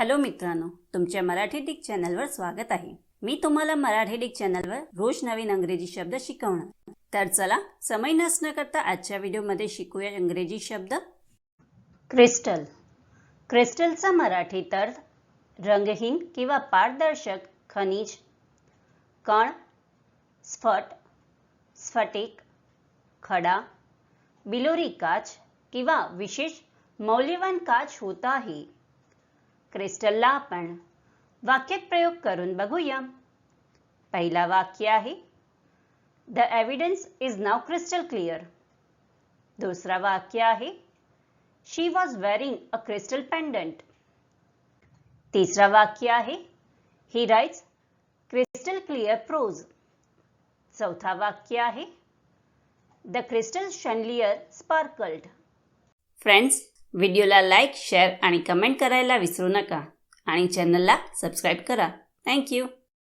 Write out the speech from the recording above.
Hello मित्रांनो, तुमच्या Marathi Dick चॅनलवर स्वागत आहे। मी तुम्हाला मराठी डिक चॅनलवर रोज नवीन इंग्रजी शब्द शिकवणार। तर चला समय नष्ट न करता आजच्या व्हिडिओमध्ये शिकूया इंग्रजी शब्द। क्रिस्टल। क्रिस्टलचा मराठी अर्थ रंगहीन किंवा पारदर्शक खनिज, कण, स्फट, स्फटिक, खडा, बिलोरी काच किंवा विशेष मौल्यवान काच होता है। क्रिस्टलला आपण वाक्यात प्रयोग करून बघूया। पहिला वाक्य आहे, The evidence is now crystal clear. दुसरा वाक्य आहे, She was wearing a crystal pendant. तिसरा वाक्य आहे, He writes crystal clear prose. चौथा वाक्य आहे, The crystal chandelier sparkled. Friends, व्हिडिओला लाईक, शेअर आणि कमेंट करायला विसरू नका आणि चॅनलला सबस्क्राईब करा। Thank you.